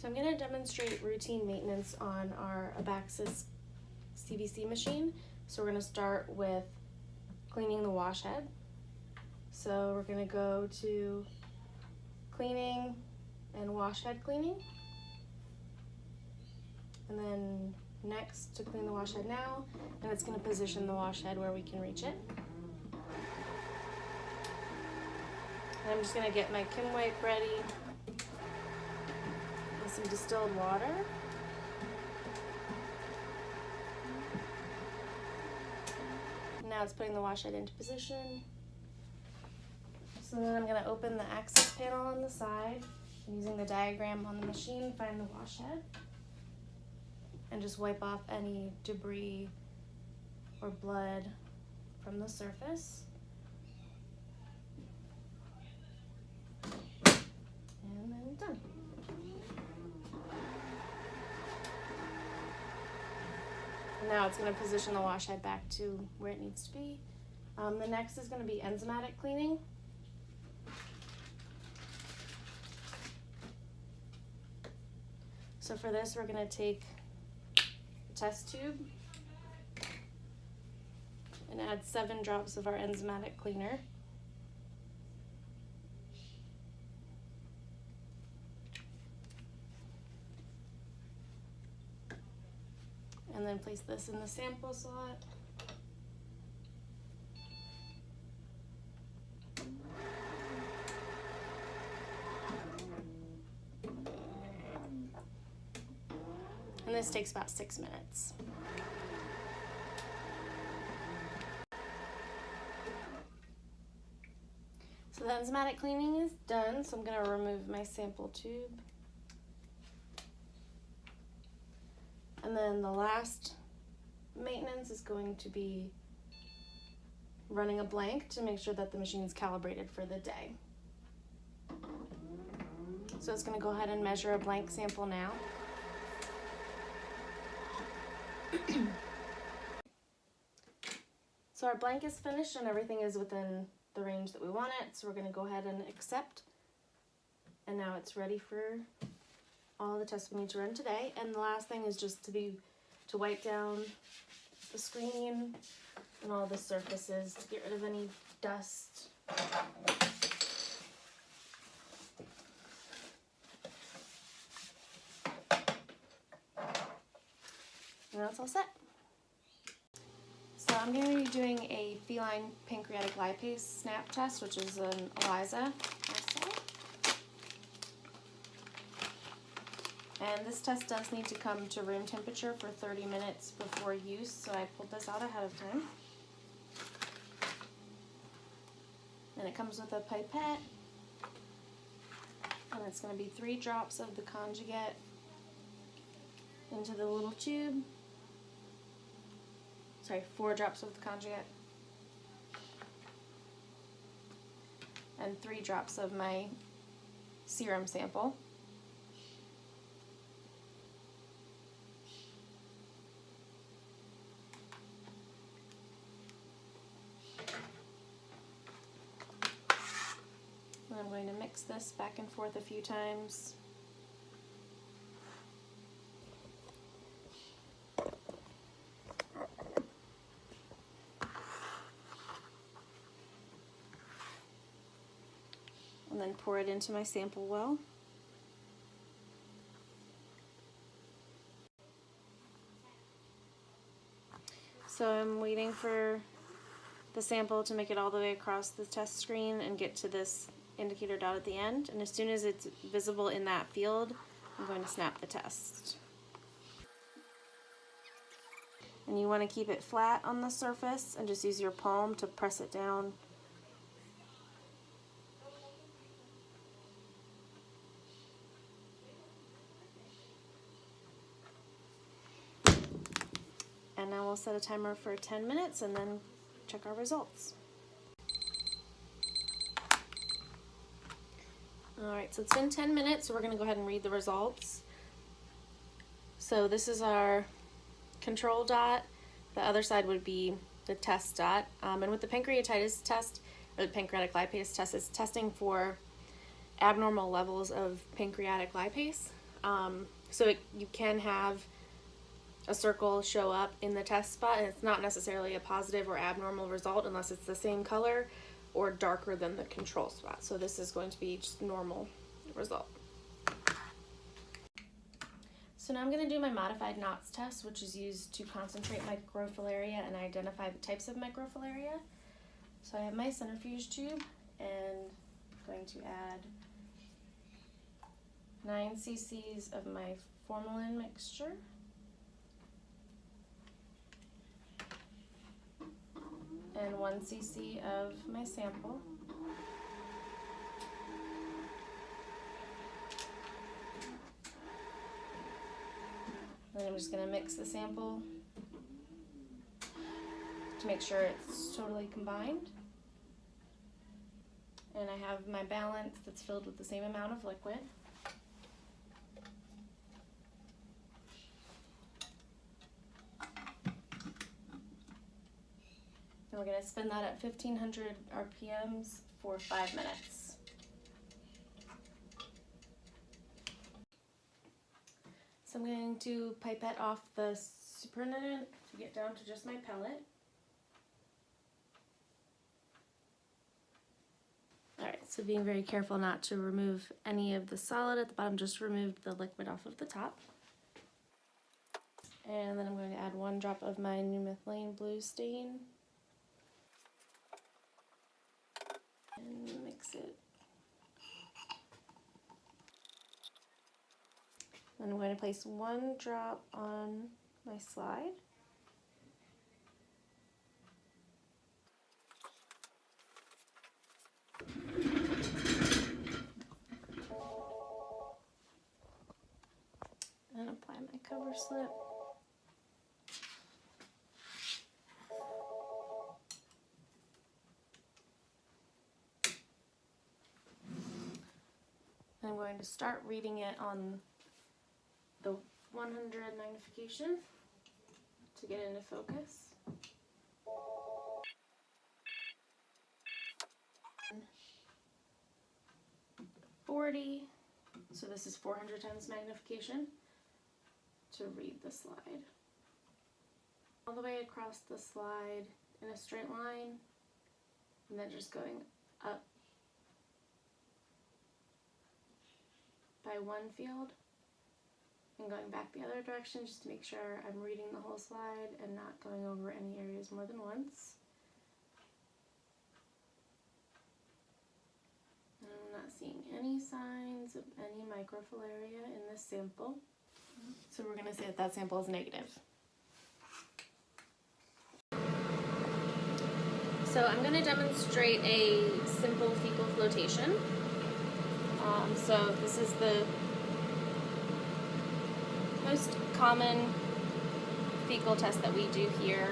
So I'm going to demonstrate routine maintenance on our Abaxis CVC machine. So we're going to start with cleaning the wash head. So we're going to go to cleaning and wash head cleaning. And then next to clean the wash head now, and it's going to position the wash head where we can reach it. And I'm just going to get my Kim wipe ready with some distilled water. Now it's putting the wash head into position. So then I'm going to open the access panel on the side, using the diagram on the machine, find the wash head, and just wipe off any debris or blood from the surface. And then done. And now it's going to position the wash head back to where it needs to be. The next is going to be enzymatic cleaning. So for this, we're going to take a test tube and add 7 drops of our enzymatic cleaner. And then place this in the sample slot. And this takes about 6 minutes. So the enzymatic cleaning is done, so I'm going to remove my sample tube. And then the last maintenance is going to be running a blank to make sure that the machine's calibrated for the day. So it's going to go ahead and measure a blank sample now. So our blank is finished and everything is within the range that we want it. So we're going to go ahead and accept. And now it's ready for all the tests we need to run today. And the last thing is just to wipe down the screen and all the surfaces to get rid of any dust. And that's all set. So I'm going to be doing a feline pancreatic lipase snap test, which is an ELISA assay. And this test does need to come to room temperature for 30 minutes before use, so I pulled this out ahead of time. And it comes with a pipette, and it's going to be 3 drops of the conjugate into the little tube. Sorry, 4 drops of the conjugate. And 3 drops of my serum sample. And I'm going to mix this back and forth a few times. And then pour it into my sample well. So I'm waiting for the sample to make it all the way across the test screen and get to this indicator dot at the end. And as soon as it's visible in that field, I'm going to snap the test. And you want to keep it flat on the surface and just use your palm to press it down. And now we'll set a timer for 10 minutes and then check our results. Alright, so it's been 10 minutes, so we're going to go ahead and read the results. So this is our control dot. The other side would be the test dot. And with the pancreatitis test, or the pancreatic lipase test, it's testing for abnormal levels of pancreatic lipase. So you can have a circle show up in the test spot, and it's not necessarily a positive or abnormal result unless it's the same color or darker than the control spot. So this is going to be just normal result. So now I'm going to do my modified knots test, which is used to concentrate microfilaria and identify the types of microfilaria. So I have my centrifuge tube and I'm going to add 9 cc's of my formalin mixture. And 1 cc of my sample. And I'm just going to mix the sample to make sure it's totally combined. And I have my balance that's filled with the same amount of liquid. And we're going to spin that at 1500 RPMs for 5 minutes. So I'm going to pipette off the supernatant to get down to just my pellet. Alright, so being very careful not to remove any of the solid at the bottom, just removed the liquid off of the top. And then I'm going to add 1 drop of my new methylene blue stain. And mix it. Then I'm going to place 1 drop on my slide. And apply my cover slip. I'm going to start reading it on the 100 magnification to get into focus. .40, so this is 400 times magnification to read the slide. All the way across the slide in a straight line, and then just going up by 1 field and going back the other direction just to make sure I'm reading the whole slide and not going over any areas more than once. And I'm not seeing any signs of any microfilaria in this sample. So we're going to say that that sample is negative. So I'm going to demonstrate a simple fecal flotation. So this is the most common fecal test that we do here.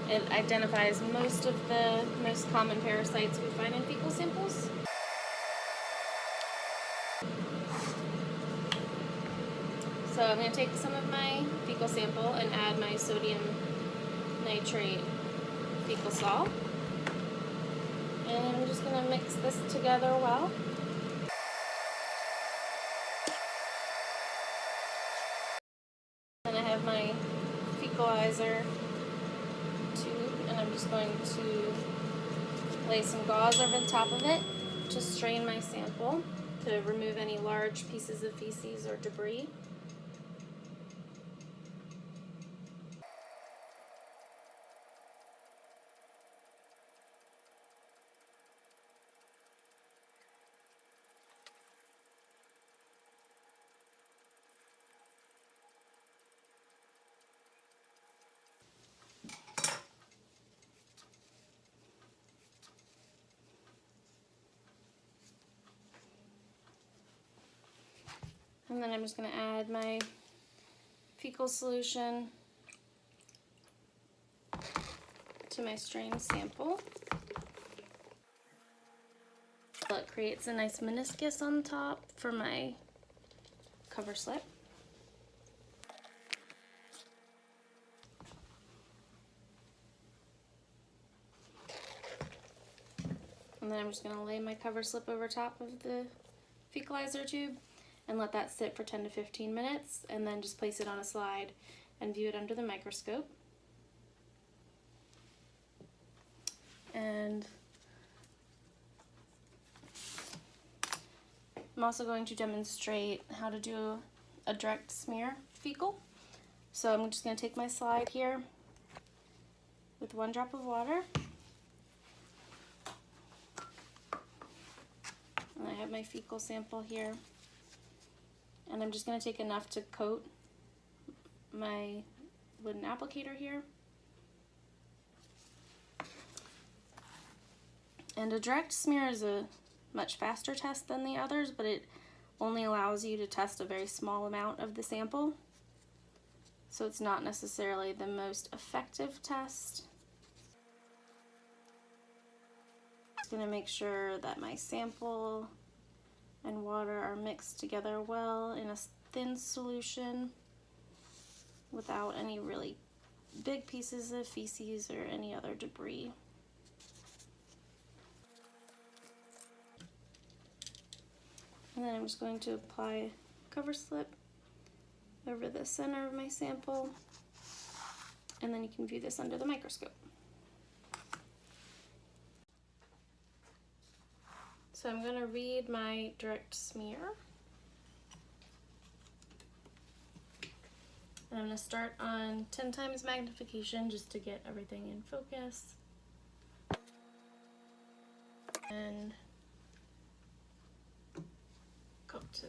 It identifies most of the most common parasites we find in fecal samples. So I'm going to take some of my fecal sample and add my sodium nitrate fecal salt. And I'm just going to mix this together well. And I have my fecalizer tube, and I'm just going to lay some gauze over the top of it to strain my sample to remove any large pieces of feces or debris. And then I'm just going to add my fecal solution to my strained sample. So it creates a nice meniscus on top for my cover slip. And then I'm just going to lay my cover slip over top of the fecalizer tube and let that sit for 10 to 15 minutes, and then just place it on a slide and view it under the microscope. And I'm also going to demonstrate how to do a direct smear fecal. So I'm just going to take my slide here with 1 drop of water. And I have my fecal sample here. And I'm just going to take enough to coat my wooden applicator here. And a direct smear is a much faster test than the others, but it only allows you to test a very small amount of the sample. So it's not necessarily the most effective test. I'm going to make sure that my sample and water are mixed together well in a thin solution without any really big pieces of feces or any other debris. And then I'm just going to apply a cover slip over the center of my sample, and then you can view this under the microscope. So I'm going to read my direct smear. And I'm going to start on 10 times magnification just to get everything in focus. And go up to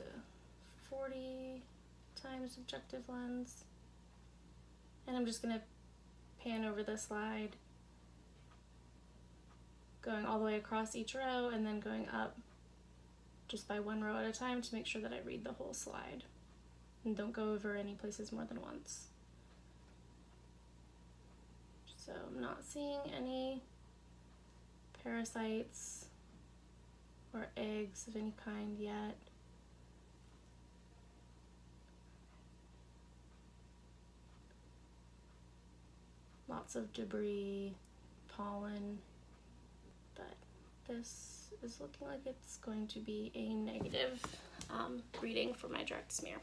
40 times objective lens. And I'm just going to pan over the slide, going all the way across each row and then going up just by 1 row at a time to make sure that I read the whole slide. And don't go over any places more than once. So I'm not seeing any parasites or eggs of any kind yet. Lots of debris, pollen, but this is looking like it's going to be a negative reading for my direct smear.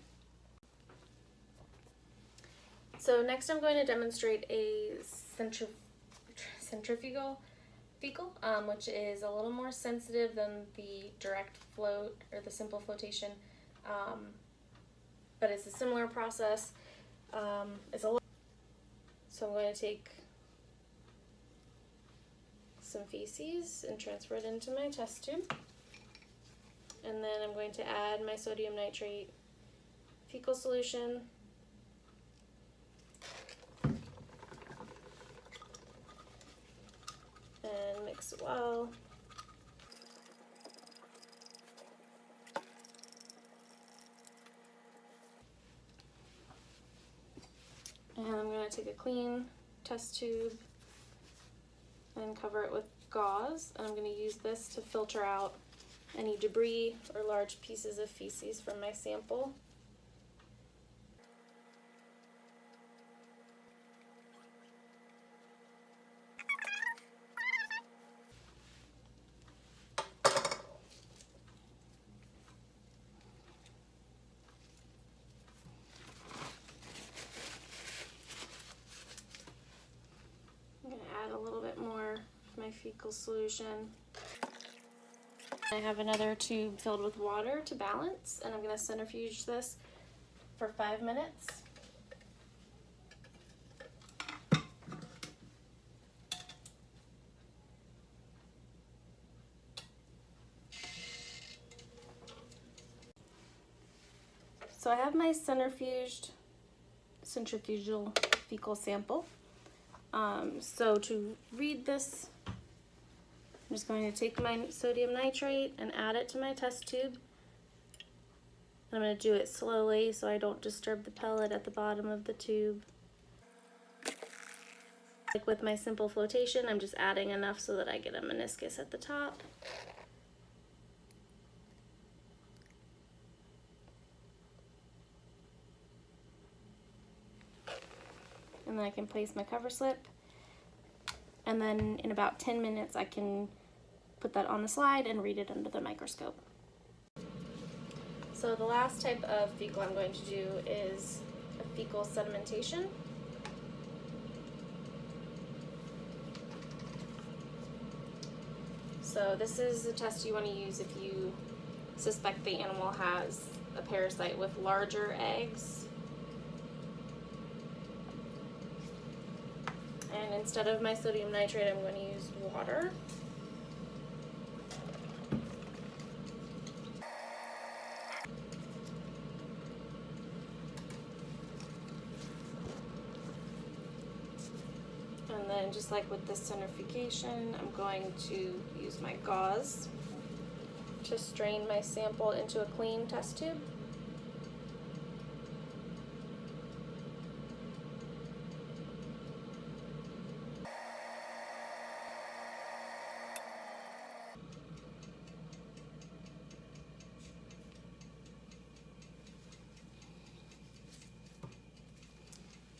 So next I'm going to demonstrate a centrifugal fecal, which is a little more sensitive than the direct float or the simple flotation, but it's a similar process. So I'm going to take some feces and transfer it into my test tube. And then I'm going to add my sodium nitrate fecal solution. And mix it well. And I'm going to take a clean test tube and cover it with gauze. And I'm going to use this to filter out any debris or large pieces of feces from my sample. A little bit more of my fecal solution. I have another tube filled with water to balance, and I'm going to centrifuge this for 5 minutes. So I have my centrifugal fecal sample. So to read this, I'm just going to take my sodium nitrate and add it to my test tube. I'm going to do it slowly so I don't disturb the pellet at the bottom of the tube. Like with my simple flotation, I'm just adding enough so that I get a meniscus at the top. And then I can place my cover slip, and then in about 10 minutes I can put that on the slide and read it under the microscope. So So the last type of fecal I'm going to do is a fecal sedimentation. So this is a test you want to use if you suspect the animal has a parasite with larger eggs. And instead of my sodium nitrate, I'm going to use water. And then just like with the centrifugation, I'm going to use my gauze to strain my sample into a clean test tube.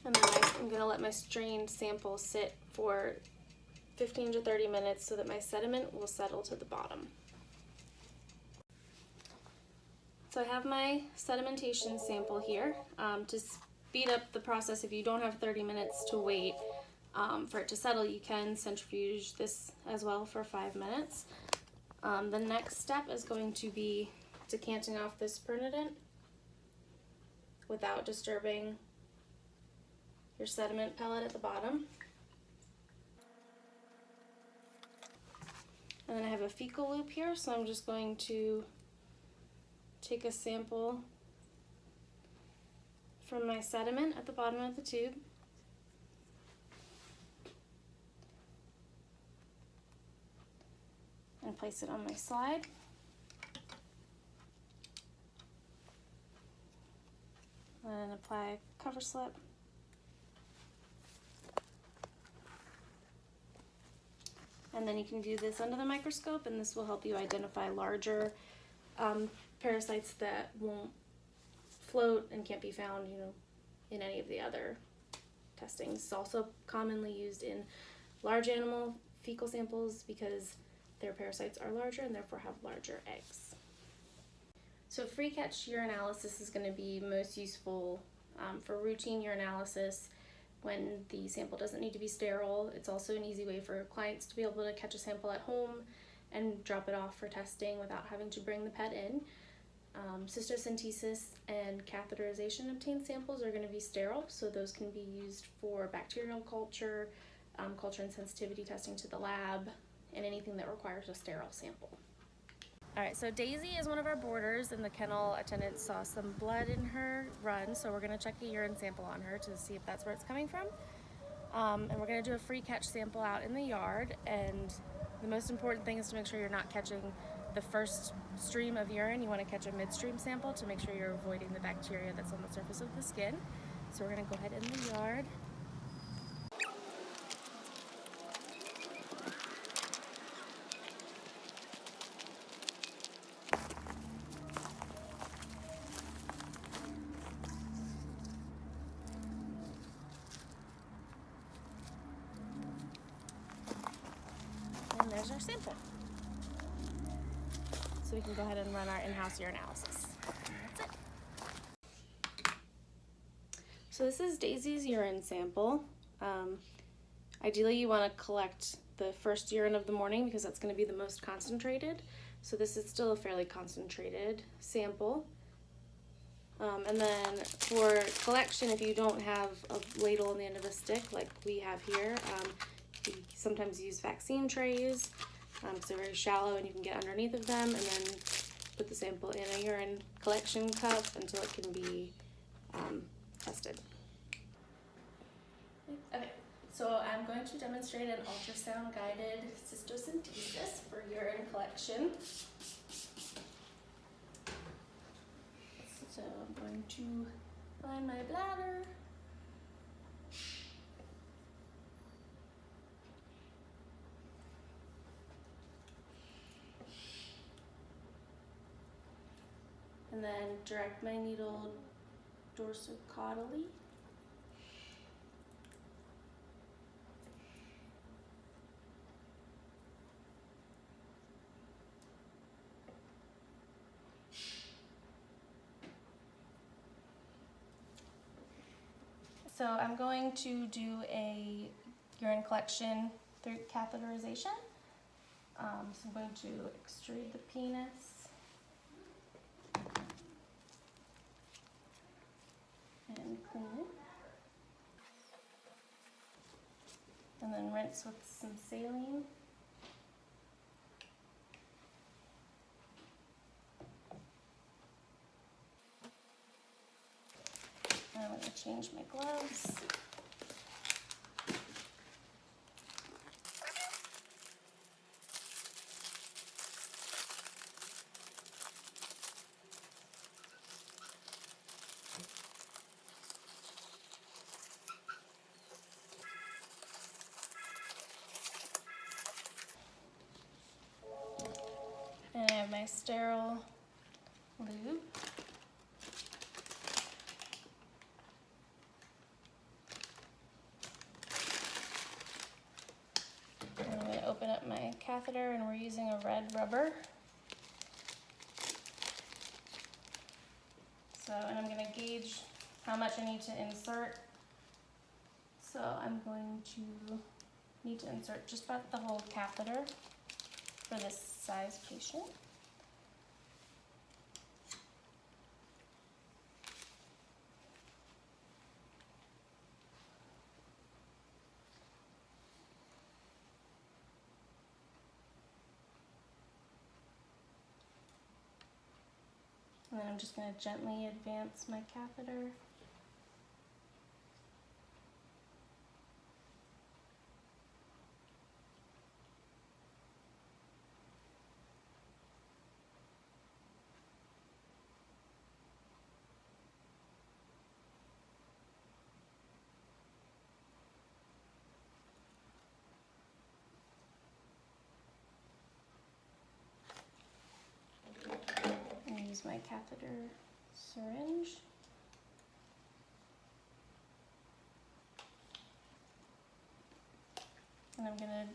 And then I'm going to let my strained sample sit for 15 to 30 minutes so that my sediment will settle to the bottom. So I have my sedimentation sample here. To speed up the process, if you don't have 30 minutes to wait for it to settle, you can centrifuge this as well for 5 minutes. The next step is going to be decanting off this pernatant without disturbing your sediment pellet at the bottom. And then I have a fecal loop here, so I'm just going to take a sample from my sediment at the bottom of the tube. And place it on my slide. And apply a cover slip. And then you can do this under the microscope, and this will help you identify larger parasites that won't float and can't be found, in any of the other testings. It's also commonly used in large animal fecal samples because their parasites are larger and therefore have larger eggs. So free catch urinalysis is going to be most useful for routine urinalysis when the sample doesn't need to be sterile. It's also an easy way for clients to be able to catch a sample at home and drop it off for testing without having to bring the pet in. Cystocentesis and catheterization obtained samples are going to be sterile, so those can be used for bacterial culture, culture and sensitivity testing to the lab, and anything that requires a sterile sample. Alright, so Daisy is one of our boarders, and the kennel attendant saw some blood in her run, so we're going to check a urine sample on her to see if that's where it's coming from. And we're going to do a free catch sample out in the yard, and the most important thing is to make sure you're not catching the first stream of urine. You want to catch a midstream sample to make sure you're avoiding the bacteria that's on the surface of the skin. So we're going to go ahead in the yard. And there's our sample. So we can go ahead and run our in-house urinalysis. That's it. So this is Daisy's urine sample. Ideally you want to collect the first urine of the morning because that's going to be the most concentrated. So this is still a fairly concentrated sample. And then for collection, if you don't have a ladle on the end of a stick like we have here, we sometimes use vaccine trays because they're very shallow and you can get underneath of them, and then put the sample in a urine collection cup until it can be tested. Okay, so I'm going to demonstrate an ultrasound guided cystocentesis for urine collection. So I'm going to line my bladder. And then direct my needle dorsocaudally. So I'm going to do a urine collection through catheterization. So I'm going to extrude the penis and clean it. And then rinse with some saline. And I'm going to change my gloves. And I have my sterile lube. And I'm going to open up my catheter, and we're using a red rubber. And I'm going to gauge how much I need to insert. So I'm going to need to insert just about the whole catheter for this size patient. And then I'm just going to gently advance my catheter. And use my catheter syringe. And I'm going to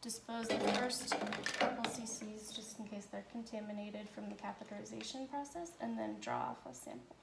dispose the first couple cc's just in case they're contaminated from the catheterization process, and then draw off a sample.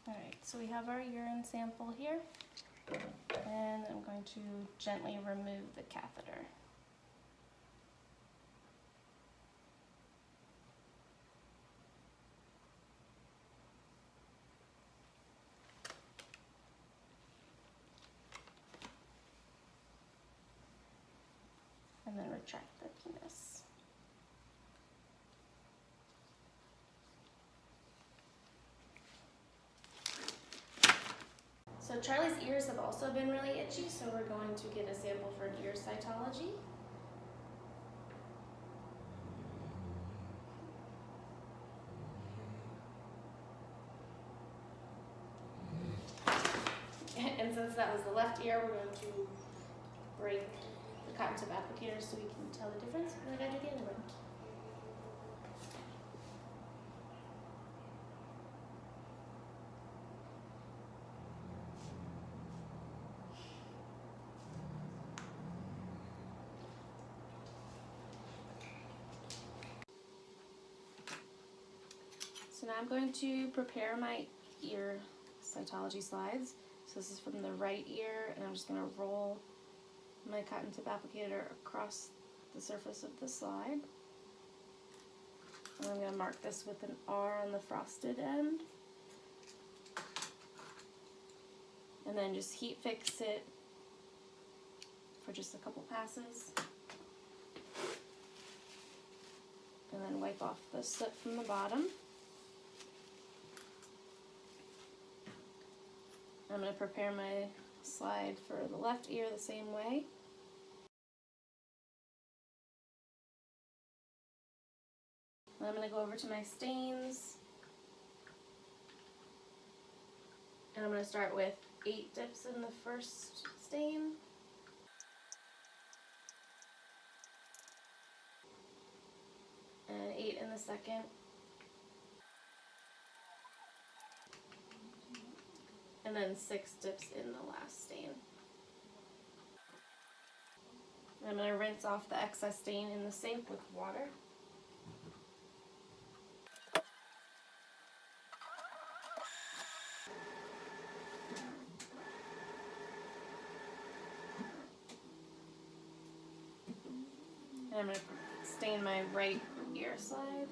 Alright, so we have our urine sample here, and I'm going to gently remove the catheter. And then retract the penis. So Charlie's ears have also been really itchy, so we're going to get a sample for an ear cytology. And since that was the left ear, we're going to break the cotton tip applicator so we can tell the difference. And I gotta do the other one. So now I'm going to prepare my ear cytology slides. So this is from the right ear, and I'm just going to roll my cotton tip applicator across the surface of the slide. And I'm going to mark this with an R on the frosted end. And then just heat fix it for just a couple passes. And then wipe off the soot from the bottom. I'm going to prepare my slide for the left ear the same way. And I'm going to go over to my stains. And I'm going to start with 8 dips in the first stain. And 8 in the second. And then 6 dips in the last stain. And I'm going to rinse off the excess stain in the sink with water. And I'm going to stain my right ear side.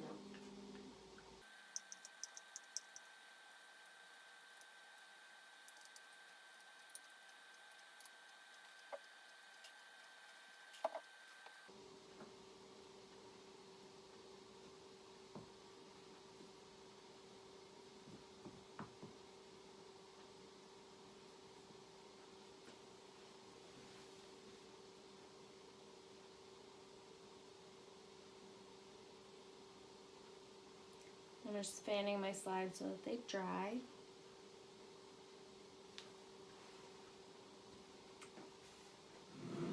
I'm just fanning my slides so that they dry.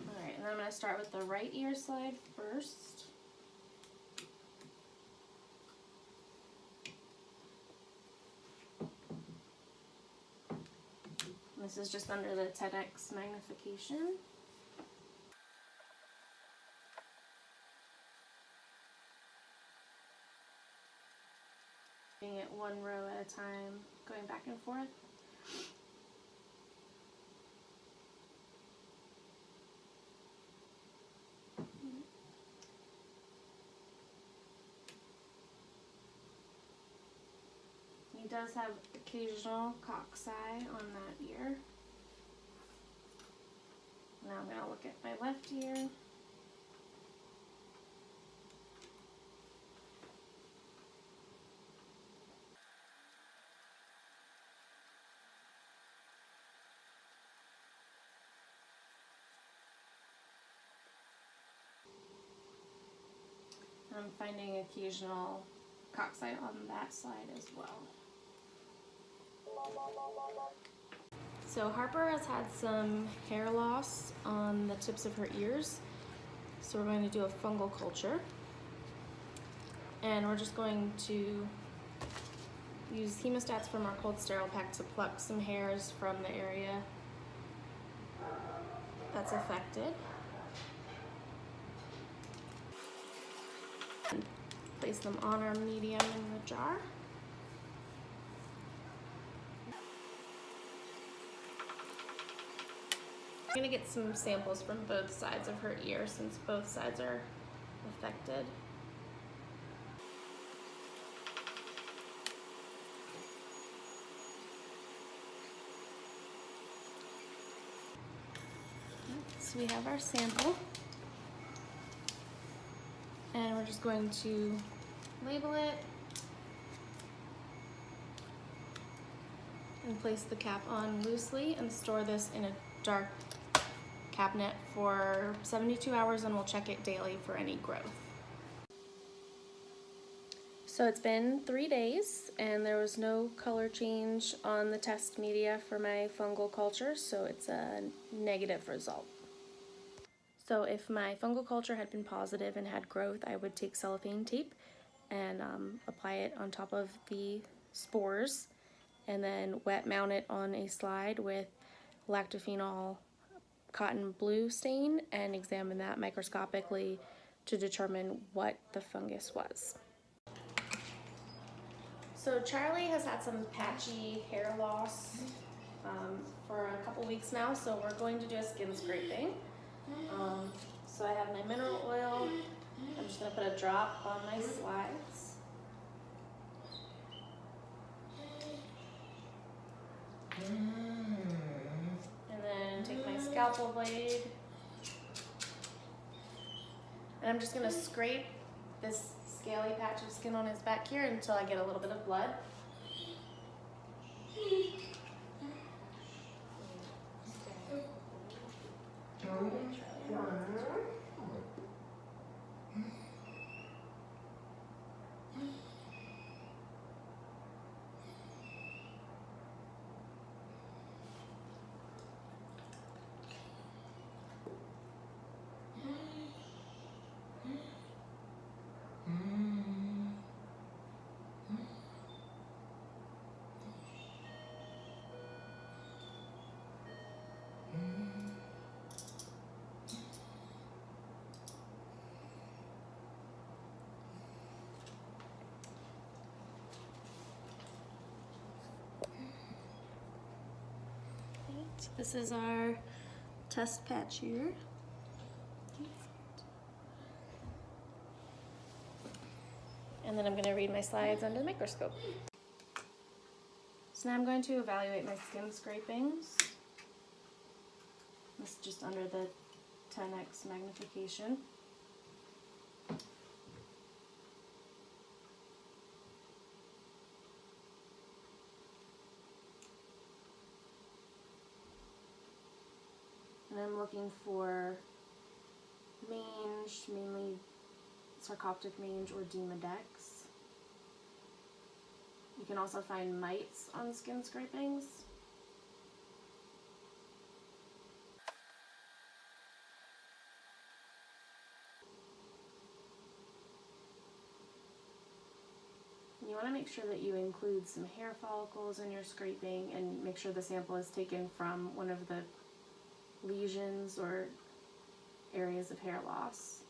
Alright, and then I'm going to start with the right ear slide first. And this is just under the 10x magnification. Doing it one row at a time, going back and forth. He does have occasional cockeye on that ear. Now I'm going to look at my left ear. I'm finding occasional cockeye on that side as well. So Harper has had some hair loss on the tips of her ears, so we're going to do a fungal culture. And we're just going to use hemostats from our cold sterile pack to pluck some hairs from the area that's affected. Place them on our medium in the jar. I'm going to get some samples from both sides of her ear since both sides are affected. So we have our sample. And we're just going to label it and place the cap on loosely and store this in a dark cabinet for 72 hours, and we'll check it daily for any growth. So it's been 3 days and there was no color change on the test media for my fungal culture, so it's a negative result. So if my fungal culture had been positive and had growth, I would take cellophane tape and apply it on top of the spores and then wet mount it on a slide with lactophenol cotton blue stain and examine that microscopically to determine what the fungus was. So Charlie has had some patchy hair loss for a couple weeks now, so we're going to do a skin scraping. So I have my mineral oil. I'm just going to put a drop on my slides. And then take my scalpel blade. And I'm just going to scrape this scaly patch of skin on his back here until I get a little bit of blood. So this is our test patch here. And then I'm going to read my slides under the microscope. So now I'm going to evaluate my skin scrapings. This is just under the 10x magnification. And I'm looking for mange, mainly sarcoptic mange or demodex. You can also find mites on skin scrapings. You want to make sure that you include some hair follicles in your scraping and make sure the sample is taken from one of the lesions or areas of hair loss.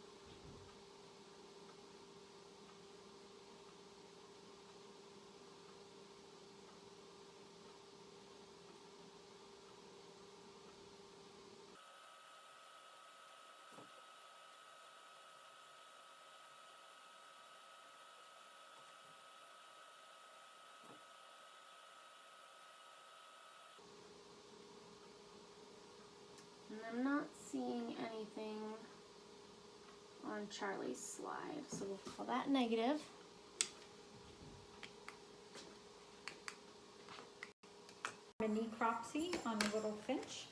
And I'm not seeing anything on Charlie's slide, so we'll call that negative. A necropsy on a little finch.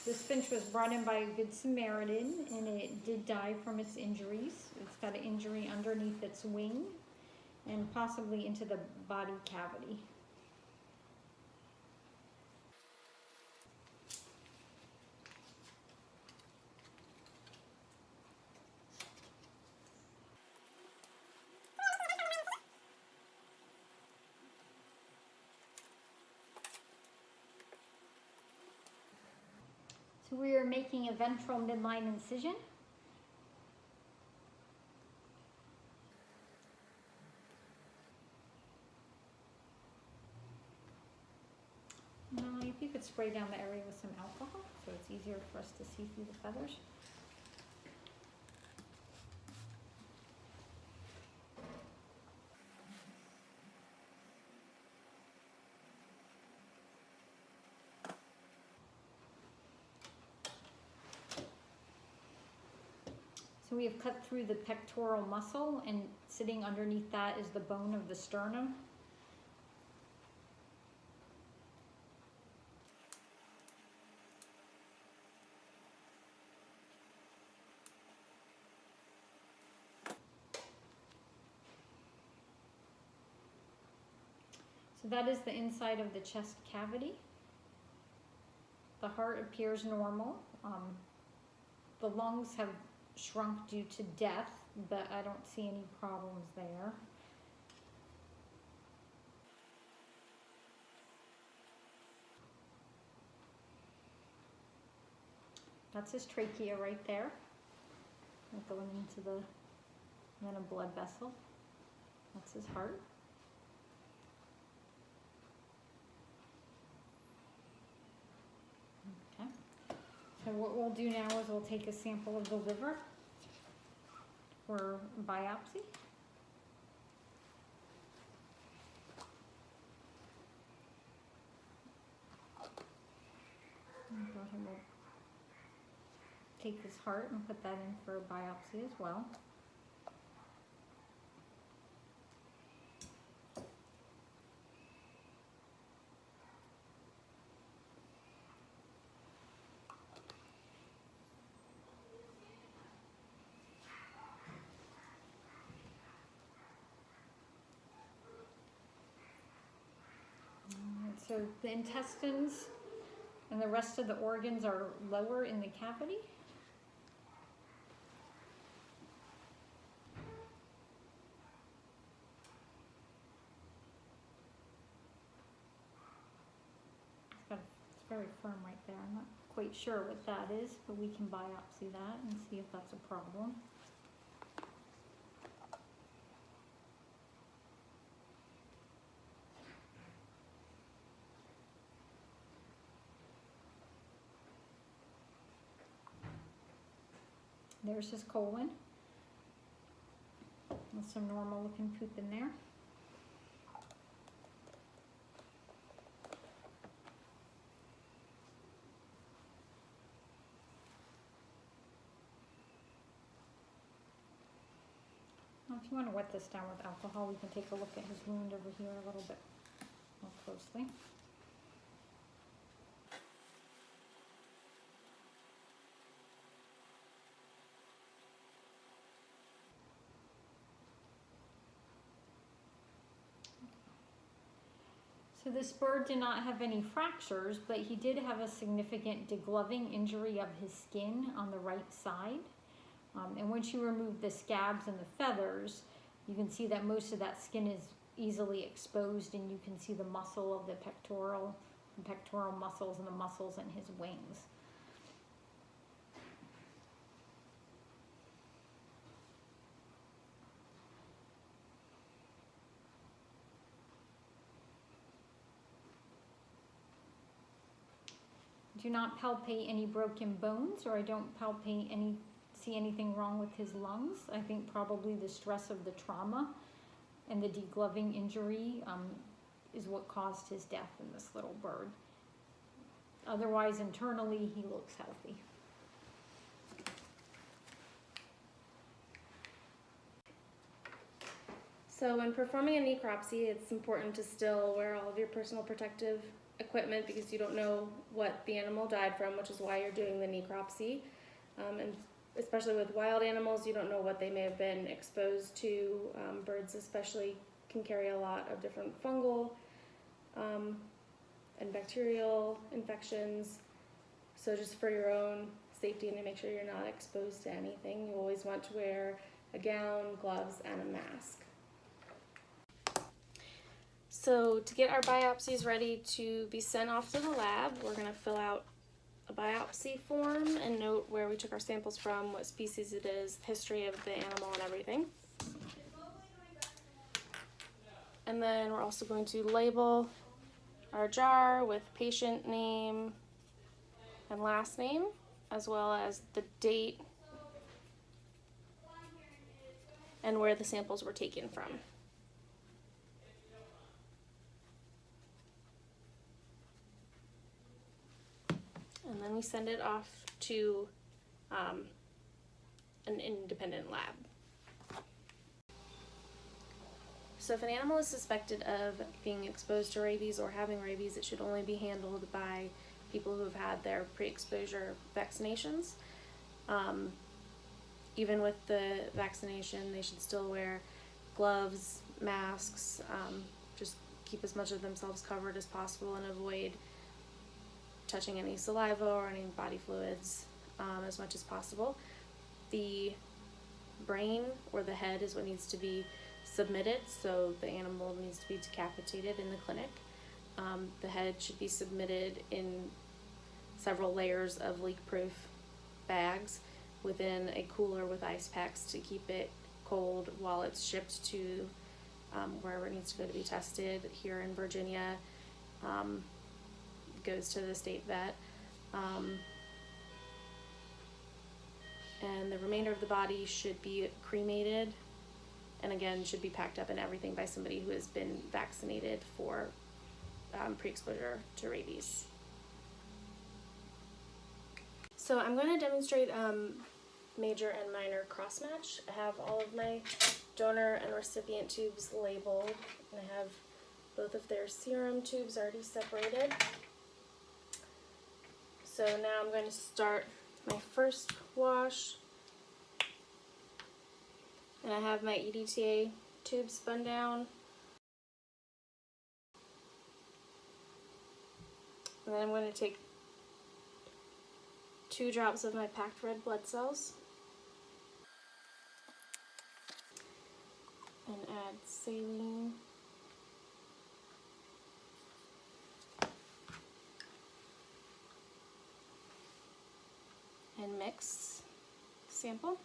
This finch was brought in by a good Samaritan, and it did die from its injuries. It's got an injury underneath its wing and possibly into the body cavity. So we are making a ventral midline incision. Now, if you could spray down the area with some alcohol so it's easier for us to see through the feathers. So we have cut through the pectoral muscle, and sitting underneath that is the bone of the sternum. So that is the inside of the chest cavity. The heart appears normal. The lungs have shrunk due to death, but I don't see any problems there. That's his trachea right there. Going into the, then a blood vessel. That's his heart. Okay. So what we'll do now is we'll take a sample of the liver for biopsy. And go ahead and we'll take his heart and put that in for a biopsy as well. So the intestines and the rest of the organs are lower in the cavity. It's very firm right there. I'm not quite sure what that is, but we can biopsy that and see if that's a problem. There's his colon. With some normal looking poop in there. Now, if you want to wet this down with alcohol, we can take a look at his wound over here a little bit more closely. So this bird did not have any fractures, but he did have a significant degloving injury of his skin on the right side. And once you remove the scabs and the feathers, you can see that most of that skin is easily exposed, and you can see the muscle of the pectoral muscles and the muscles in his wings. Do not palpate any broken bones, or I don't see anything wrong with his lungs. I think probably the stress of the trauma and the degloving injury is what caused his death in this little bird. Otherwise, internally, he looks healthy. So when performing a necropsy, it's important to still wear all of your personal protective equipment because you don't know what the animal died from, which is why you're doing the necropsy. And especially with wild animals, you don't know what they may have been exposed to. Birds especially can carry a lot of different fungal and bacterial infections. So just for your own safety and to make sure you're not exposed to anything, you always want to wear a gown, gloves, and a mask. So to get our biopsies ready to be sent off to the lab, we're going to fill out a biopsy form and note where we took our samples from, what species it is, history of the animal, and everything. And then we're also going to label our jar with patient name and last name, as well as the date and where the samples were taken from. And then we send it off to an independent lab. So if an animal is suspected of being exposed to rabies or having rabies, it should only be handled by people who have had their pre-exposure vaccinations. Even with the vaccination, they should still wear gloves, masks, just keep as much of themselves covered as possible and avoid touching any saliva or any body fluids as much as possible. The brain or the head is what needs to be submitted, so the animal needs to be decapitated in the clinic. The head should be submitted in several layers of leak-proof bags within a cooler with ice packs to keep it cold while it's shipped to wherever it needs to go to be tested. Here in Virginia, goes to the state vet. And the remainder of the body should be cremated, and again should be packed up in everything by somebody who has been vaccinated for pre-exposure to rabies. So I'm going to demonstrate major and minor cross-match. I have all of my donor and recipient tubes labeled, and I have both of their serum tubes already separated. So now I'm going to start my first wash, and I have my EDTA tube spun down. And then I'm going to take 2 drops of my packed red blood cells and add saline. And mix sample.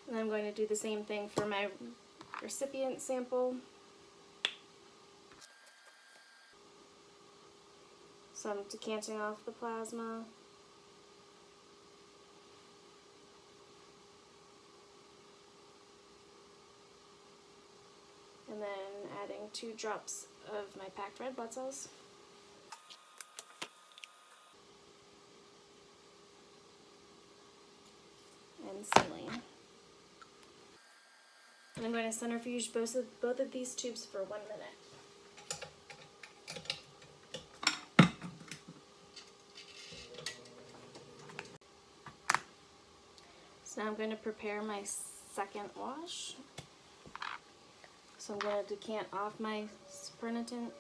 And I'm going to do the same thing for my recipient sample. So I'm decanting off the plasma. And then adding 2 drops of my packed red blood cells. And saline. And I'm going to centrifuge both of these tubes for 1 minute. So now I'm going to prepare my second wash. So I'm going to decant off my supernatant.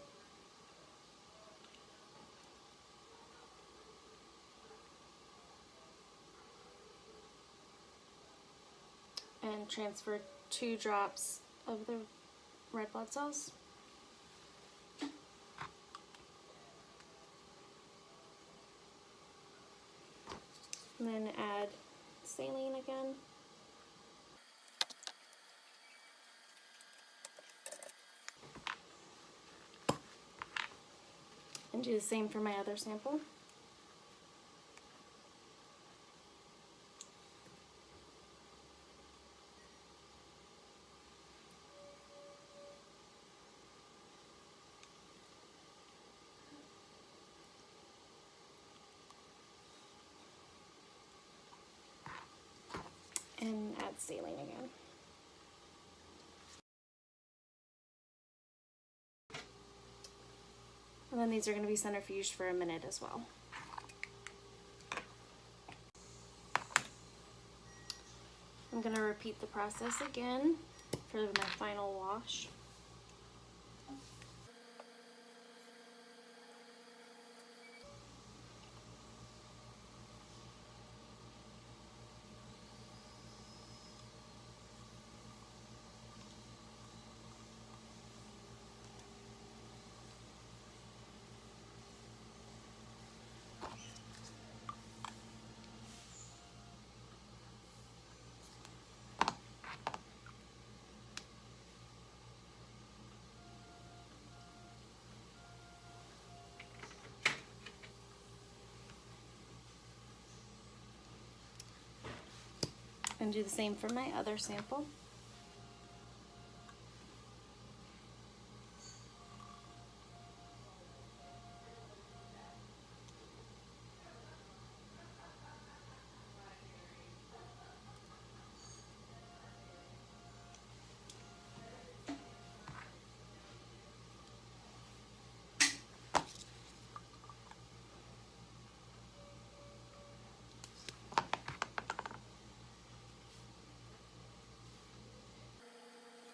And transfer 2 drops of the red blood cells. And then add saline again. And do the same for my other sample. And add saline again. And then these are going to be centrifuged for a minute as well. I'm going to repeat the process again for my final wash. And do the same for my other sample.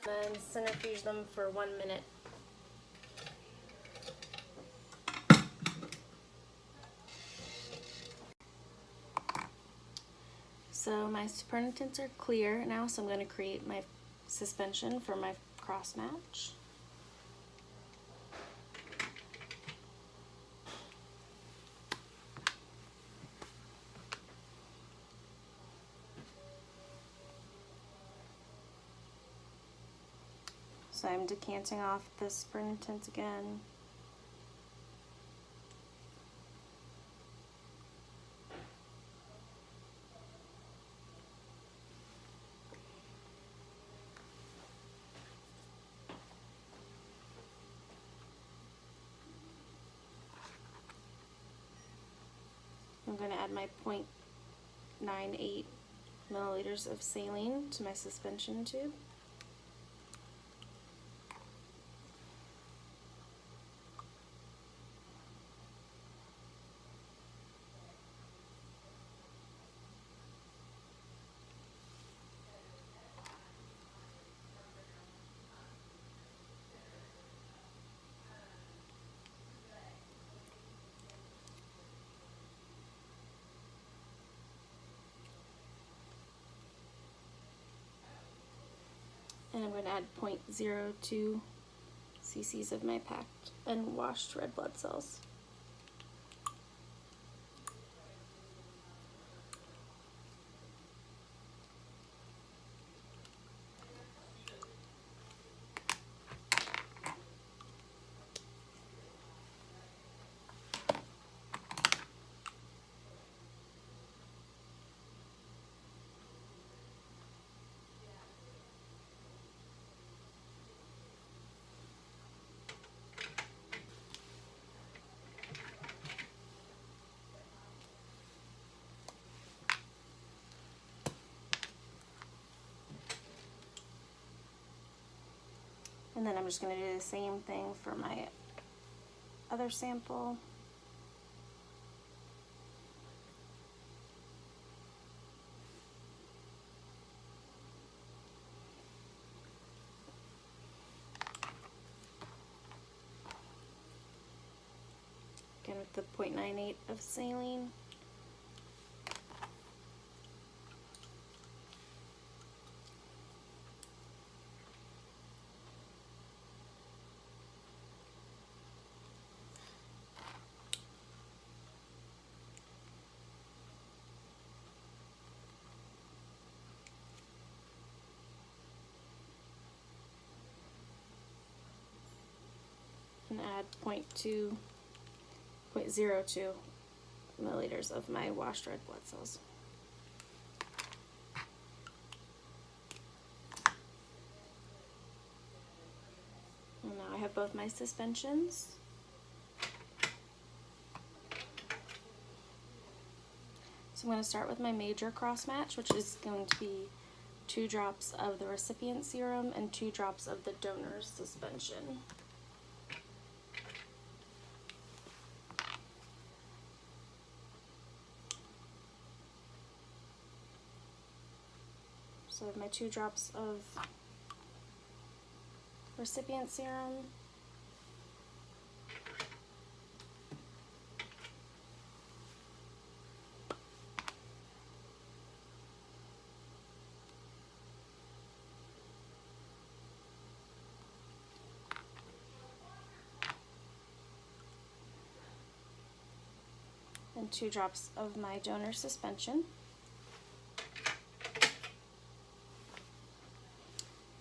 Then centrifuge them for 1 minute. So my supernatants are clear now, so I'm going to create my suspension for my cross match. So I'm decanting off the supernatant again. I'm going to add my 0.98 milliliters of saline to my suspension tube. And I'm going to add 0.02 cc's of my packed and washed red blood cells. And then I'm just going to do the same thing for my other sample. Again with the 0.98 of saline. And add 0.02 milliliters of my washed red blood cells. And now I have both my suspensions. So I'm going to start with my major cross match, which is going to be 2 drops of the recipient serum and 2 drops of the donor's suspension. So I have my 2 drops of recipient serum, and 2 drops of my donor suspension.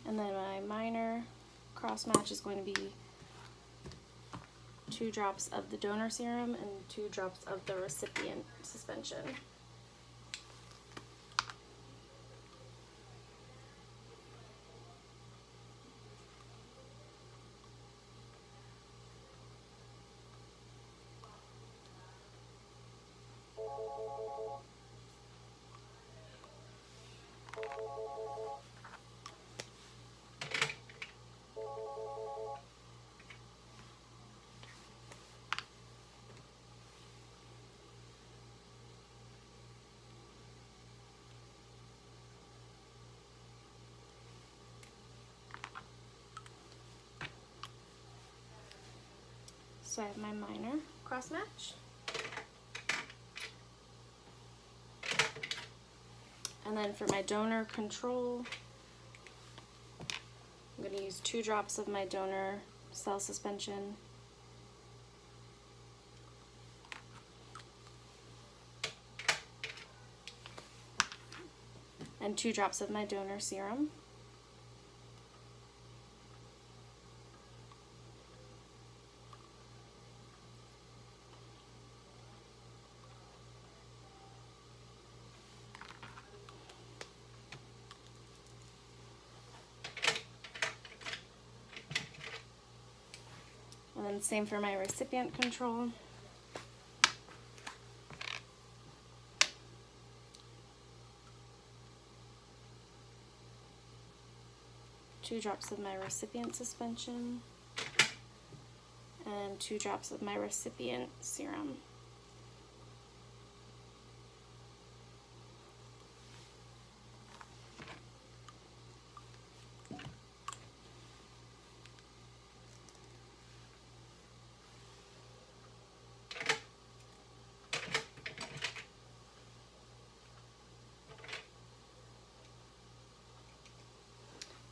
And then my minor cross match is going to be 2 drops of the donor serum and 2 drops of the recipient suspension. So I have my minor cross match. And then for my donor control, I'm going to use 2 drops of my donor cell suspension. And 2 drops of my donor serum. And then same for my recipient control. Two drops of my recipient suspension and 2 drops of my recipient serum.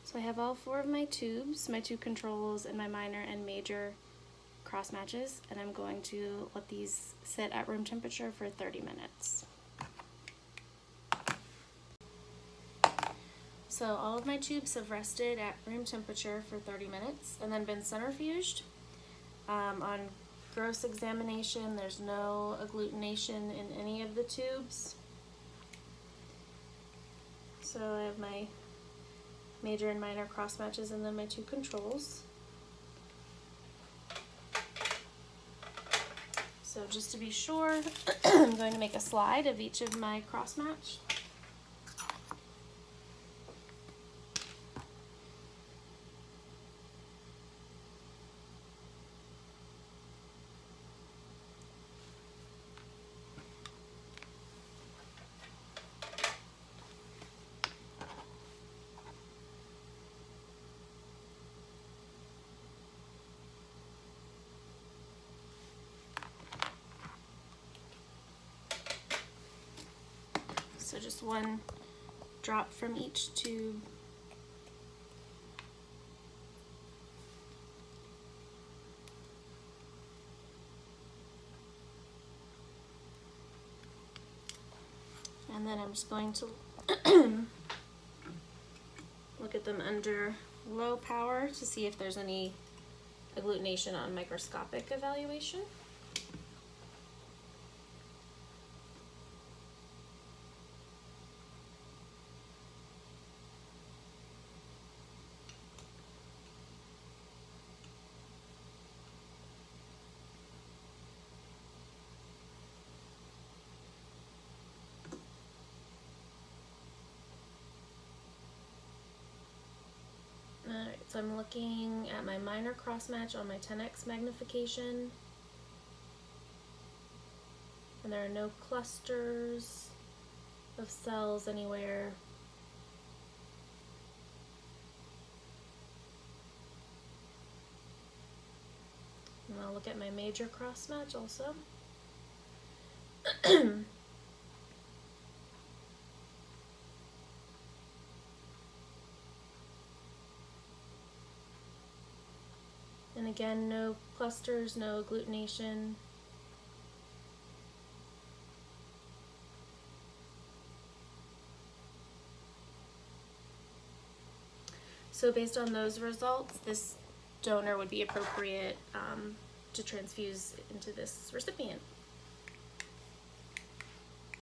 So I have all 4 of my tubes, my 2 controls, and my minor and major cross matches, and I'm going to let these sit at room temperature for 30 minutes. So all of my tubes have rested at room temperature for 30 minutes and then been centrifuged. On gross examination, there's no agglutination in any of the tubes. So I have my major and minor cross matches and then my 2 controls. So just to be sure, I'm going to make a slide of each of my cross match. just 1 drop from each tube. And then I'm just going to look at them under low power to see if there's any agglutination on microscopic evaluation. Alright, so I'm looking at my minor crossmatch on my 10x magnification. And there are no clusters of cells anywhere. And I'll look at my major crossmatch also. And again, no clusters, no agglutination. So based on those results, this donor would be appropriate to transfuse into this recipient.